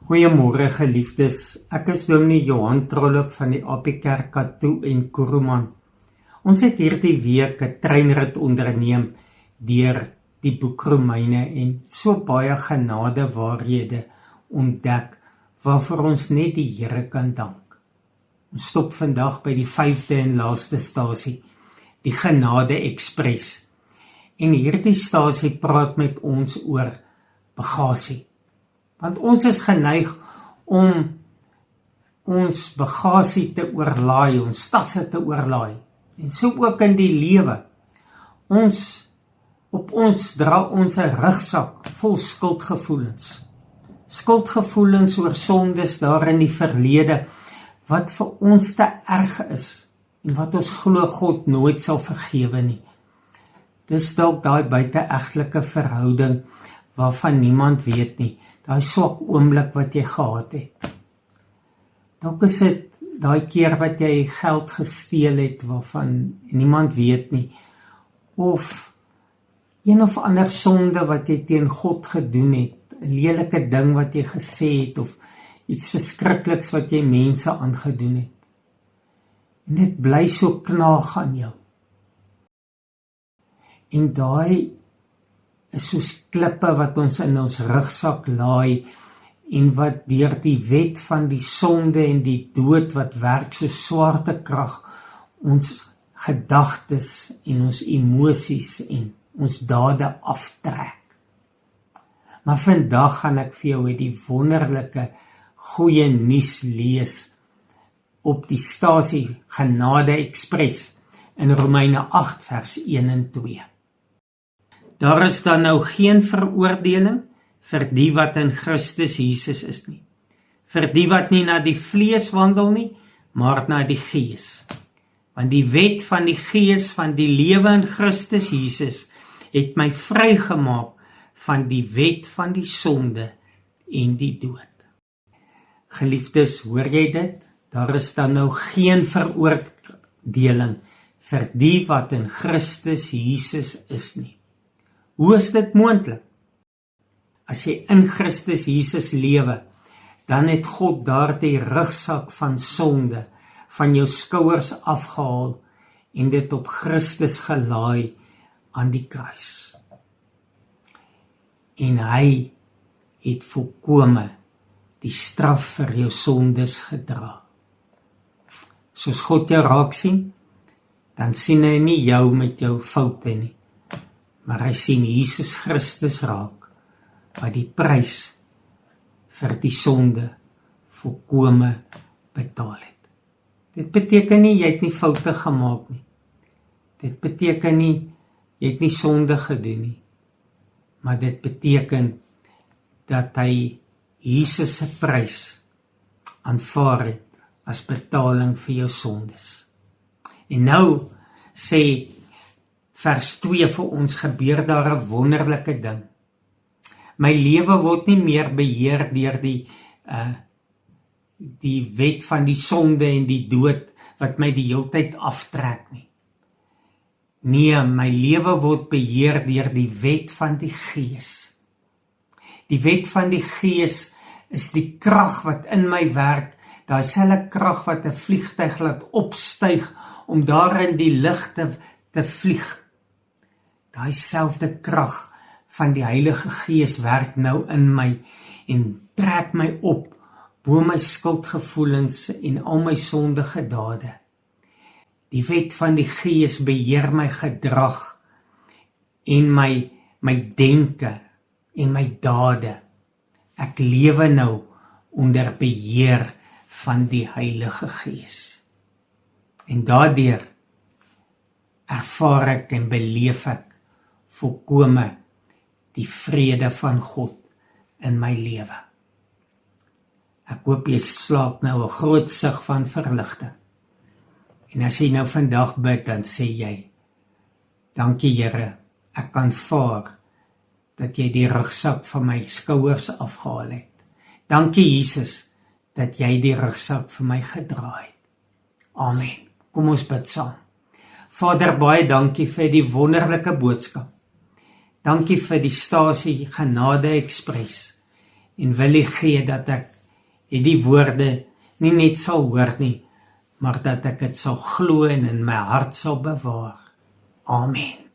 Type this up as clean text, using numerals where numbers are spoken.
Goeiemôre geliefdes, ek is Dominee Johan Trollop van die AP Kerk Katoo en Kuruman. Ons het hierdie week 'n treinrit onderneem deur die boek Romeine en so baie genadewaarhede ontdek waarvoor ons net die Here kan dank. Ons stop vandag by die 5de en laaste stasie, die Genade Express. En hierdie stasie praat met ons oor bagasie. Want ons is geneig om ons bagasie te oorlaai, ons tasse te oorlaai. En so ook in die lewe. Op ons dra ons 'n rugsak vol skuldgevoelens. Skuldgevoelens oor sondes daar in die verlede, wat vir ons te erg is, en wat ons glo God nooit sal vergewe nie. Dis dalk daai buiteegtelike verhouding, waarvan niemand weet nie, daai swak oomblik wat jy gehad het. Dalk is dit daai keer wat jy geld gesteel het, waarvan niemand weet nie, of een of ander sonde wat jy teen God gedoen het, 'n lelike ding wat jy gesê het, of iets verskrikliks wat jy mense aangedoen het. En dit bly so knaag aan jou. En daai is soos klippe wat ons in ons rugsak laai, en wat deur die wet van die sonde en die dood wat werk so swaartekrag, ons gedagtes en ons emosies en ons dade aftrek. Maar vandag gaan ek vir jou die wonderlike goeie nuus lees op die stasie Genade Express in Romeine 8 vers 1 en 2. Daar is dan nou geen veroordeling vir die wat in Christus Jesus is nie. Vir die wat nie na die vlees wandel nie, maar na die Gees. Want die wet van die Gees van die lewe in Christus Jesus het my vrygemaak van die wet van die sonde en die dood. Geliefdes, hoor jy dit? Daar is dan nou geen veroordeling vir die wat in Christus Jesus is nie. Hoe is dit moontlik? As jy in Christus Jesus lewe, dan het God daardie rugsak van sonde van jou skouers afgehaal en dit op Christus gelaai aan die kruis. En hy het volkome die straf vir jou sondes gedra. Soos God jou raak sien, dan sien hy nie jou met jou foute nie, maar hy sien Jesus Christus raak, wat die prys vir die sonde volkome betaal het. Dit beteken nie, jy het nie foute gemaak nie. Dit beteken nie, jy het nie sonde gedoen nie. Maar dit beteken, dat hy Jesus se prys aanvaar het, as betaling vir jou sondes. En nou, sê vers 2 vir ons, gebeur daar 'n wonderlike ding. My lewe word nie meer beheer deur die wet van die sonde en die dood, wat my die heeltyd aftrek nie. Nee, my lewe word beheer deur die wet van die Gees. Die wet van die Gees is die krag wat in my werk, daai selfe krag wat 'n vliegtuig laat opstyg, om daar in die lug te vlieg. Daai selfde krag van die Heilige Gees werk nou in my, en trek my op, bo my skuldgevoelens en al my sondige dade. Die wet van die Gees beheer my gedrag, en my denke, en my dade. Ek lewe nou onder beheer van die Heilige Gees. En daardeur ervaar ek en beleef ek volkome die vrede van God in my lewe. Ek hoop jy slaap nou 'n groot sug van verligting. En as jy nou vandag bid, dan sê jy, dankie Here, ek aanvaar dat jy die rugsak van my skouers afgehaal het. Dankie Jesus, dat jy die rugsak vir my gedra het. Amen. Kom ons bid saam. Vader, baie dankie vir die wonderlike boodskap. Dankie vir die stasie Genade Express, en wil U gee dat ek die woorde nie net sal hoor nie, maar dat ek dit sal glo en in my hart sal bewaar. Amen.